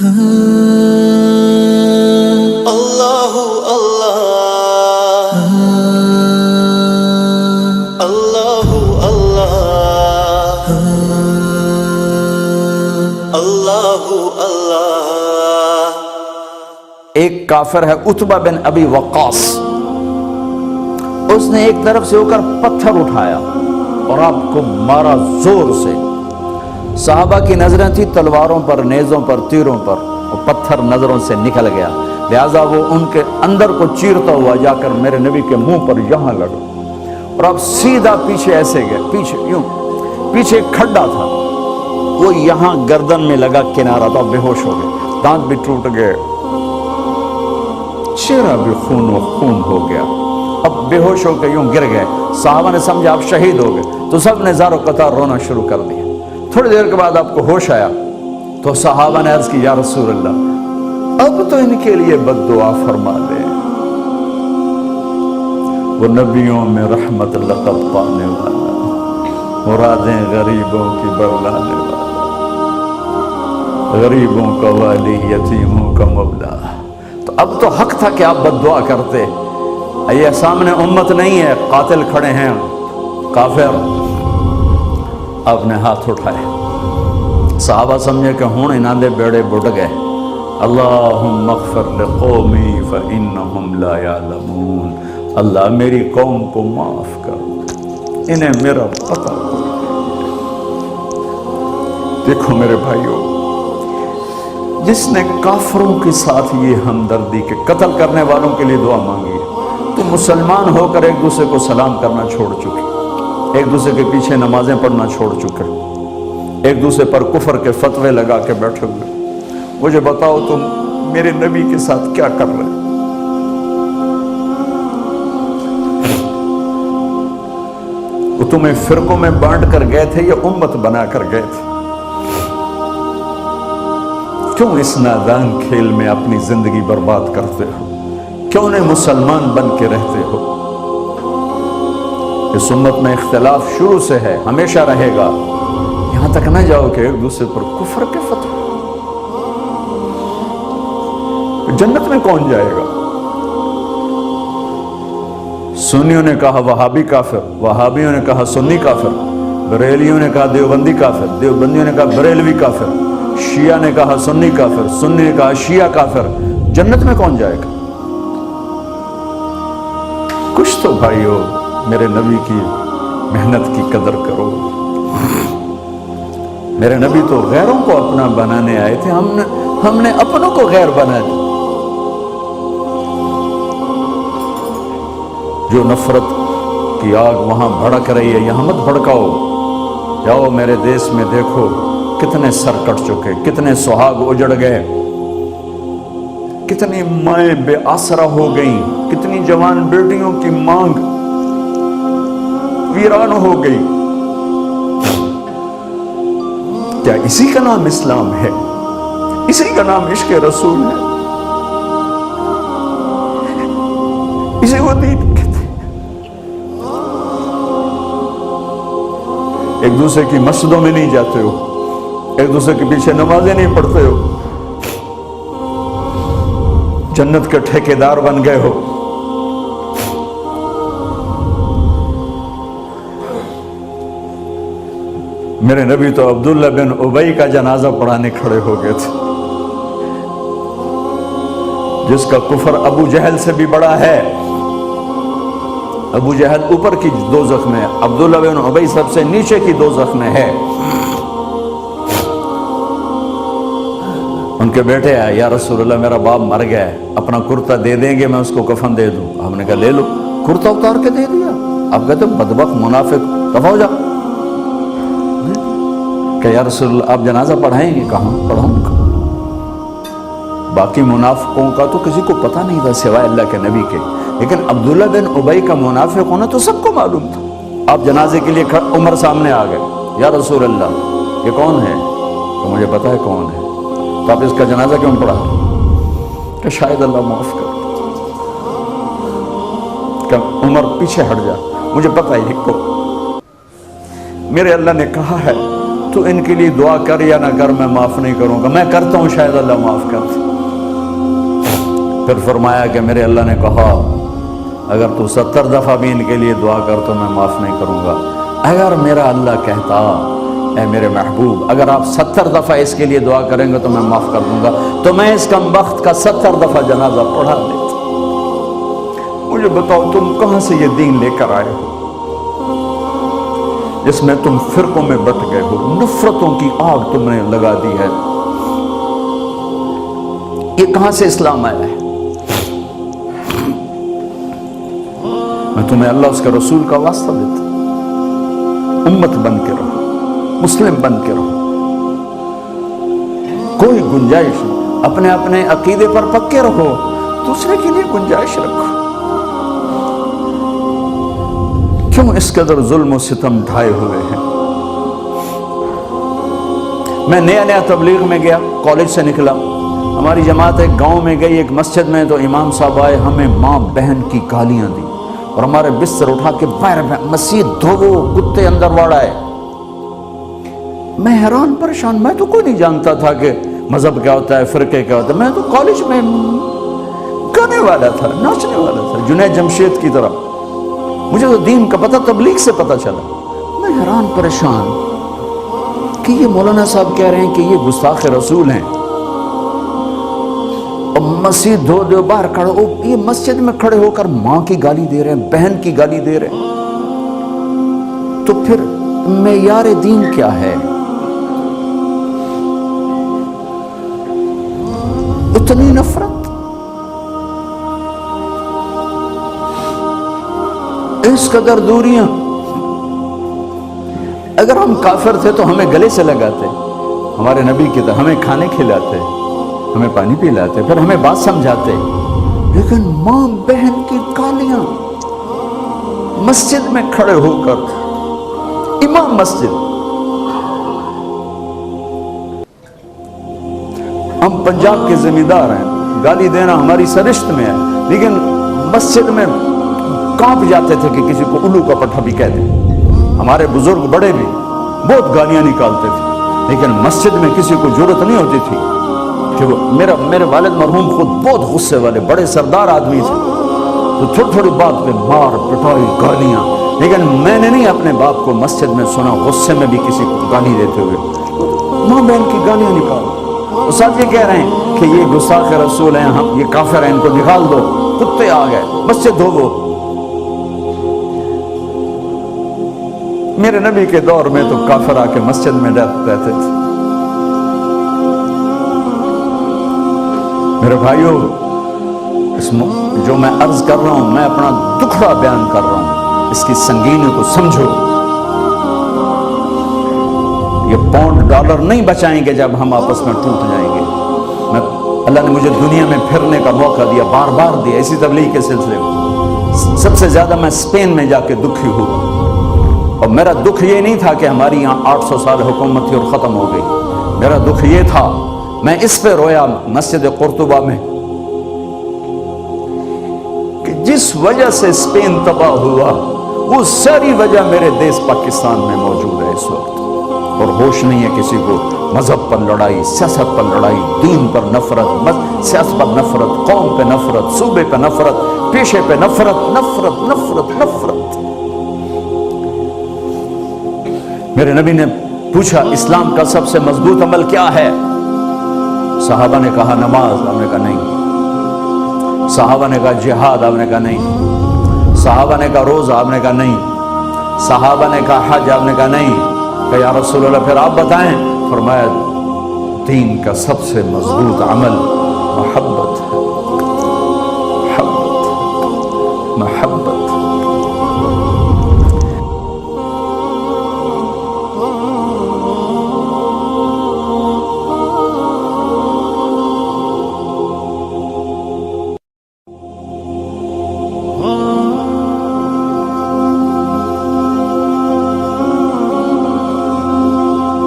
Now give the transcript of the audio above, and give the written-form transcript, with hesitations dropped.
اللہ اللہ اللہ اللہ اللہ اللہ۔ ایک کافر ہے عتبہ بن ابی وقاص، اس نے ایک طرف سے ہو کر پتھر اٹھایا اور آپ کو مارا زور سے۔ صحابہ کی نظریں تھی تلواروں پر، نیزوں پر، تیروں پر، وہ پتھر نظروں سے نکل گیا، لہٰذا وہ ان کے اندر کو چیرتا ہوا جا کر میرے نبی کے منہ پر یہاں لگا، اور آپ سیدھا پیچھے ایسے گئے، پیچھے یوں، پیچھے ایک کھڈا تھا، وہ یہاں گردن میں لگا، کنارہ تھا، بے ہوش ہو گئے، دانت بھی ٹوٹ گئے، چہرہ بھی خون و خون ہو گیا، اب بے ہوش ہو کے یوں گر گئے۔ صحابہ نے سمجھا آپ شہید ہو گئے، تو سب نے زار و قطار رونا شروع کر دیا۔ تھوڑی دیر کے بعد آپ کو ہوش آیا تو صحابہ نے عرض کی یا رسول اللہ اب تو ان کے لیے بد دعا فرما دے، وہ نبیوں میں رحمت لقب پانے والا، مرادیں غریبوں کی برلانے والا، غریبوں کا والی، یتیموں کا مولا۔ تو اب تو حق تھا کہ آپ بد دعا کرتے۔ یہ سامنے امت نہیں ہے، قاتل کھڑے ہیں، کافر۔ آپ نے ہاتھ اٹھائے، صحابہ سمجھے کہ ہوں انہاں دے بیڑے بڑھ گئے۔ اللہم اغفر لقومی فإنہم لا یعلمون، اللہ میری قوم کو معاف کر، انہیں میرا پتہ۔ دیکھو میرے بھائیو، جس نے کافروں کے ساتھ یہ ہمدردی کے قتل کرنے والوں کے لیے دعا مانگی، تو مسلمان ہو کر ایک دوسرے کو سلام کرنا چھوڑ چکے، ایک دوسرے کے پیچھے نمازیں پڑھنا چھوڑ چکے، ایک دوسرے پر کفر کے فتوے لگا کے بیٹھے ہوئے۔ مجھے بتاؤ تم میرے نبی کے ساتھ کیا کر رہے؟ وہ تمہیں فرقوں میں بانٹ کر گئے تھے یا امت بنا کر گئے تھے؟ کیوں اس نادان کھیل میں اپنی زندگی برباد کرتے ہو؟ کیوں نہیں مسلمان بن کے رہتے ہو؟ اس امت میں اختلاف شروع سے ہے، ہمیشہ رہے گا، یہاں تک نہ جاؤ کہ ایک دوسرے پر کفر کے فتوے۔ جنت میں کون جائے گا؟ سنیوں نے کہا وہابی کافر، وہابیوں نے کہا سنی کافر، بریلیوں نے کہا دیوبندی کافر، دیوبندیوں نے کہا بریلوی کافر، شیعہ نے کہا سنی کافر، سنی نے کہا شیعہ کافر۔ جنت میں کون جائے گا؟ کچھ تو بھائیو میرے نبی کی محنت کی قدر کرو۔ میرے نبی تو غیروں کو اپنا بنانے آئے تھے، ہم نے اپنوں کو غیر بنا دیا۔ جو نفرت کی آگ وہاں بھڑک رہی ہے، یہاں مت بھڑکاؤ۔ جاؤ میرے دیس میں دیکھو کتنے سر کٹ چکے، کتنے سہاگ اجڑ گئے، کتنی مائیں بے آسرا ہو گئیں، کتنی جوان بیٹیوں کی مانگ ویران ہو گئی۔ کیا اسی کا نام اسلام ہے؟ اسی کا نام عشق رسول ہے؟ اسی کو دین کہتے ہیں؟ ایک دوسرے کی مسجدوں میں نہیں جاتے ہو، ایک دوسرے کے پیچھے نمازیں نہیں پڑھتے ہو، جنت کے ٹھیکیدار بن گئے ہو۔ میرے نبی تو عبداللہ بن ابی کا جنازہ پڑھانے کھڑے ہو گئے تھے، جس کا کفر ابو جہل سے بھی بڑا ہے۔ ابو جہل اوپر کی دوزخ میں، عبداللہ بن ابی سب سے نیچے کی دوزخ میں ہے۔ ان کے بیٹے آئے، یا رسول اللہ میرا باپ مر گیا ہے، اپنا کرتا دے دیں گے، میں اس کو کفن دے دوں۔ ہم نے کہا لے لو، کرتا اتار کے دے دیا۔ آپ کہتے بدبخت منافق، دفع ہو جا۔ کہ یا رسول اللہ آپ جنازہ پڑھائیں گے؟ کہاں پڑھاؤں گا؟ باقی منافقوں کا تو کسی کو پتہ نہیں تھا سوائے اللہ کے نبی کے، لیکن عبداللہ بن ابی کا منافق ہونا تو سب کو معلوم تھا۔ آپ جنازے کے لیے عمر سامنے آ گئے، یا رسول اللہ یہ کون ہے؟ تو مجھے پتہ ہے کون ہے، تو آپ اس کا جنازہ کیوں پڑھا؟ کہ شاید اللہ معاف کر۔ کہ عمر پیچھے ہٹ جا، مجھے پتہ ہے کو میرے اللہ نے کہا ہے تو ان کے لیے دعا کر یا نہ کر، میں معاف نہیں کروں گا، میں کرتا ہوں شاید اللہ معاف کر دے۔ پھر فرمایا کہ میرے اللہ نے کہا اگر تو 70 دفعہ بھی ان کے لیے دعا کر تو میں معاف نہیں کروں گا۔ اگر میرا اللہ کہتا اے میرے محبوب اگر آپ 70 دفعہ اس کے لیے دعا کریں گے تو میں معاف کر دوں گا، تو میں اس کم بخت کا 70 دفعہ جنازہ پڑھا دیتا۔ مجھے بتاؤ تم کہاں سے یہ دین لے کر آئے ہو جس میں تم فرقوں میں بٹ گئے ہو، نفرتوں کی آگ تم نے لگا دی ہے، یہ کہاں سے اسلام آیا ہے؟ میں تمہیں اللہ اس کے رسول کا واسطہ دیتا، امت بن کے رہو، مسلم بن کے رہو، کوئی گنجائش نہیں، اپنے اپنے عقیدے پر پکے رہو، دوسرے کے لیے گنجائش رکھو۔ کیوں اس قدر ظلم و ستم ڈھائے ہوئے ہیں؟ میں نیا تبلیغ میں گیا، کالج سے نکلا، ہماری جماعت ایک گاؤں میں گئی، ایک مسجد میں، تو امام صاحب آئے، ہمیں ماں بہن کی گالیاں دی اور ہمارے بستر اٹھا کے باہر مسجد دھوو، کتے اندر واڑائے۔ میں حیران پریشان، میں تو کوئی نہیں جانتا تھا کہ مذہب کیا ہوتا ہے، فرقے کیا ہوتا ہے، میں تو کالج میں گانے والا تھا، ناچنے والا تھا، جنید جمشید کی طرح، مجھے تو دین کا پتہ تبلیغ سے پتہ چلا۔ میں حیران پریشان کہ یہ مولانا صاحب کہہ رہے ہیں کہ یہ گستاخ رسول ہیں، اور مسجد دھو باہر کھڑے ہو، یہ مسجد میں کھڑے ہو کر ماں کی گالی دے رہے ہیں، بہن کی گالی دے رہے ہیں، تو پھر معیار دین کیا ہے؟ اتنی نفرت، اس قدر دوریاں۔ اگر ہم کافر تھے تو ہمیں گلے سے لگاتے، ہمارے نبی کی طرح ہمیں کھانے کھلاتے، ہمیں پانی پلاتے، پھر ہمیں بات سمجھاتے، لیکن ماں بہن کی گالیاں مسجد میں کھڑے ہو کر، امام مسجد۔ ہم پنجاب کے زمیندار ہیں، گالی دینا ہماری سرشت میں ہے، لیکن مسجد میں کانپ جاتے تھے کہ کسی کو الو کا پٹھا بھی کہہ دیں۔ ہمارے بزرگ بڑے بھی بہت گالیاں نکالتے تھے، لیکن مسجد میں کسی کو ضرورت نہیں ہوتی تھی کہ وہ میرے والد مرحوم خود بہت غصے والے بڑے سردار آدمی تھے، تو تھوڑی تھوڑی بات پہ مار پٹائی گالیاں، لیکن میں نے نہیں اپنے باپ کو مسجد میں سنا غصے میں بھی کسی کو گالی دیتے ہوئے ماں بہن کی گالیاں نکال۔ استاد یہ کہہ رہے ہیں کہ یہ گستاخ رسول ہیں، ہم یہ کافر ہیں، ان کو نکال دو، کتے آ گئے، مسجد دھو۔ میرے نبی کے دور میں تو کافر آ کے مسجد میں رہتے تھے۔ میرے بھائیوں، جو میں عرض کر رہا ہوں، میں اپنا دکھڑا بیان کر رہا ہوں، اس کی سنگینی کو سمجھو۔ یہ پاؤنڈ ڈالر نہیں بچائیں گے جب ہم آپس میں ٹوٹ جائیں گے۔ اللہ نے مجھے دنیا میں پھرنے کا موقع دیا، بار بار دیا، اسی تبلیغ کے سلسلے میں۔ سب سے زیادہ میں اسپین میں جا کے دکھی ہوا، اور میرا دکھ یہ نہیں تھا کہ ہماری یہاں 800 سال حکومت تھی اور ختم ہو گئی، میرا دکھ یہ تھا، میں اس پہ رویا مسجد قرطبہ میں کہ جس وجہ سے اسپین تباہ ہوا وہ ساری وجہ میرے دیس پاکستان میں موجود ہے اس وقت، اور ہوش نہیں ہے کسی کو۔ مذہب پر لڑائی، سیاست پر لڑائی، دین پر نفرت، سیاست پر نفرت، قوم پہ نفرت، صوبے پہ نفرت، پیشے پہ نفرت، نفرت نفرت نفرت۔ میرے نبی نے پوچھا اسلام کا سب سے مضبوط عمل کیا ہے؟ صحابہ نے کہا نماز، آپ نے کہا نہیں۔ صحابہ نے کہا جہاد، آپ نے کہا نہیں۔ صحابہ نے کہا روزہ، آپ نے کہا نہیں۔ صحابہ نے کہا حج، آپ نے کہا نہیں۔ کہ یا رسول اللہ پھر آپ بتائیں؟ فرمایا دین کا سب سے مضبوط عمل محبت ہے، محبت، محبت۔